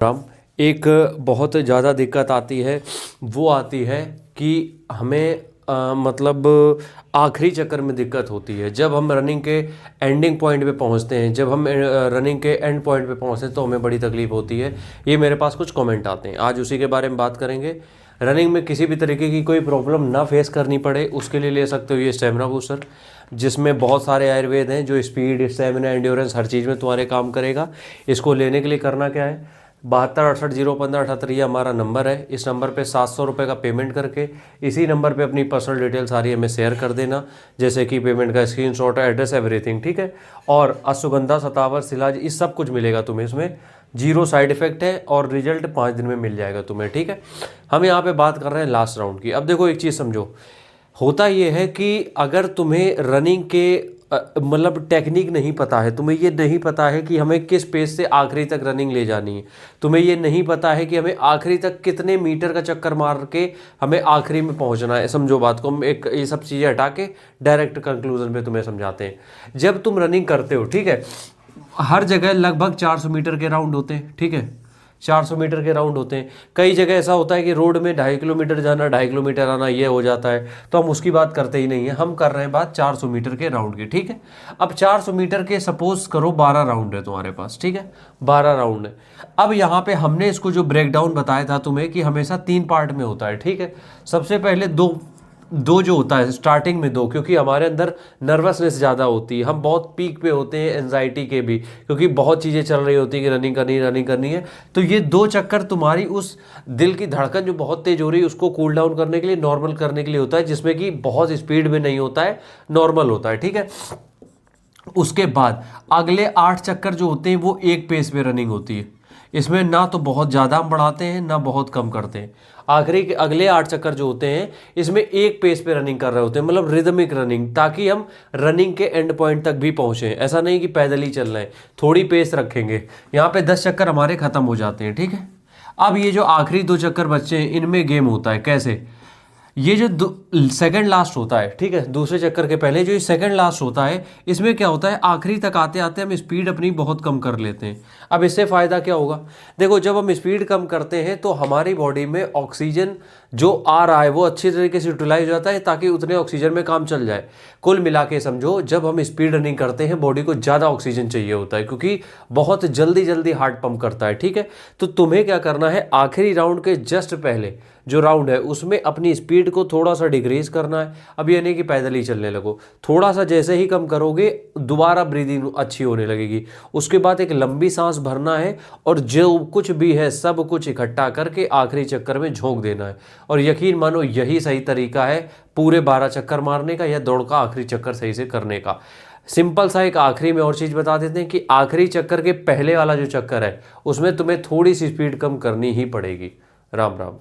राम, एक बहुत ज़्यादा दिक्कत आती है। वो आती है कि हमें मतलब आखिरी चक्कर में दिक्कत होती है। जब हम रनिंग के एंडिंग पॉइंट पे पहुंचते हैं, जब हम रनिंग के एंड पॉइंट पे पहुंचते हैं तो हमें बड़ी तकलीफ होती है। ये मेरे पास कुछ कमेंट आते हैं, आज उसी के बारे में बात करेंगे। रनिंग में किसी भी तरीके की कोई प्रॉब्लम ना फेस करनी पड़े उसके लिए ले सकते हो ये स्टेमिना बूस्टर, जिसमें बहुत सारे आयुर्वेद हैं जो स्पीड, स्टेमिना, एंड्योरेंस हर चीज़ में तुम्हारे काम करेगा। इसको लेने के लिए करना क्या है, 72 68 0 15 78 ये हमारा नंबर है। इस नंबर पे 700 रुपये का पेमेंट करके इसी नंबर पे अपनी पर्सनल डिटेल सारी हमें शेयर कर देना, जैसे कि पेमेंट का स्क्रीनशॉट, एड्रेस, एवरीथिंग, ठीक है। और अश्वगंधा, शतावर, शिलाज, इस सब कुछ मिलेगा तुम्हें इसमें। जीरो साइड इफेक्ट है और रिजल्ट 5 दिन में मिल जाएगा तुम्हें, ठीक है। हम यहाँ पे बात कर रहे हैं लास्ट राउंड की। अब देखो एक चीज़ समझो, होता ये है कि अगर तुम्हें रनिंग के मतलब टेक्निक नहीं पता है, तुम्हें ये नहीं पता है कि हमें किस पेस से आखिरी तक रनिंग ले जानी है, तुम्हें ये नहीं पता है कि हमें आखिरी तक कितने मीटर का चक्कर मार के हमें आखिरी में पहुंचना है। समझो बात को, हम एक ये सब चीज़ें हटा के डायरेक्ट कंक्लूजन पे तुम्हें समझाते हैं। जब तुम रनिंग करते हो, ठीक है, हर जगह लगभग 400 मीटर के राउंड होते हैं, ठीक है, 400 मीटर के राउंड होते हैं। कई जगह ऐसा होता है कि रोड में 2.5 किलोमीटर जाना, 2.5 किलोमीटर आना, ये हो जाता है, तो हम उसकी बात करते ही नहीं है। हम कर रहे हैं बात 400 मीटर के राउंड की, ठीक है। अब 400 मीटर के सपोज करो 12 राउंड है तुम्हारे पास, ठीक है, 12 राउंड है। अब यहाँ पे हमने इसको जो ब्रेक डाउन बताया था तुम्हें कि हमेशा 3 पार्ट में होता है, ठीक है। सबसे पहले दो दो जो होता है स्टार्टिंग में दो, क्योंकि हमारे अंदर नर्वसनेस ज़्यादा होती है, हम बहुत पीक पे होते हैं एंजाइटी के भी, क्योंकि बहुत चीज़ें चल रही होती है कि रनिंग करनी है। तो ये 2 चक्कर तुम्हारी उस दिल की धड़कन जो बहुत तेज हो रही है उसको कूल डाउन करने के लिए, नॉर्मल करने के लिए होता है, जिसमें कि बहुत स्पीड में नहीं होता है, नॉर्मल होता है, ठीक है। उसके बाद अगले 8 चक्कर जो होते हैं वो एक पेस पे रनिंग होती है। इसमें ना तो बहुत ज़्यादा हम बढ़ाते हैं ना बहुत कम करते हैं। आखिरी के अगले 8 चक्कर जो होते हैं इसमें एक पेस पे रनिंग कर रहे होते हैं, मतलब रिदमिक रनिंग, ताकि हम रनिंग के एंड पॉइंट तक भी पहुँचें। ऐसा नहीं कि पैदल ही चल रहे हैं, थोड़ी पेस रखेंगे। यहाँ पे 10 चक्कर हमारे ख़त्म हो जाते हैं, ठीक है। अब ये जो आखिरी 2 चक्कर बच्चे हैं इनमें गेम होता है कैसे, ये जो सेकंड लास्ट होता है, ठीक है, दूसरे चक्कर के पहले जो ये सेकंड लास्ट होता है, इसमें क्या होता है, आखिरी तक आते आते हम स्पीड अपनी बहुत कम कर लेते हैं। अब इससे फ़ायदा क्या होगा, देखो जब हम स्पीड कम करते हैं तो हमारी बॉडी में ऑक्सीजन जो आ रहा है वो अच्छी तरीके से यूटिलाइज हो जाता है, ताकि उतने ऑक्सीजन में काम चल जाए। कुल मिला के समझो, जब हम स्पीड रनिंग करते हैं बॉडी को ज़्यादा ऑक्सीजन चाहिए होता है, क्योंकि बहुत जल्दी जल्दी हार्ट पंप करता है, ठीक है। तो तुम्हें क्या करना है, आखिरी राउंड के जस्ट पहले जो राउंड है उसमें अपनी स्पीड को थोड़ा सा डिक्रीज करना है। अब ये नहीं कि पैदल ही चलने लगो, थोड़ा सा जैसे ही कम करोगे दोबारा ब्रीदिंग अच्छी होने लगेगी। उसके बाद एक लंबी सांस भरना है और जो कुछ भी है सब कुछ इकट्ठा करके आखिरी चक्कर में झोंक देना है। और यकीन मानो यही सही तरीका है पूरे 12 चक्कर मारने का या दौड़ का आखिरी चक्कर सही से करने का। सिंपल सा एक आखिरी में और चीज़ बता देते हैं कि आखिरी चक्कर के पहले वाला जो चक्कर है उसमें तुम्हें थोड़ी सी स्पीड कम करनी ही पड़ेगी। राम राम।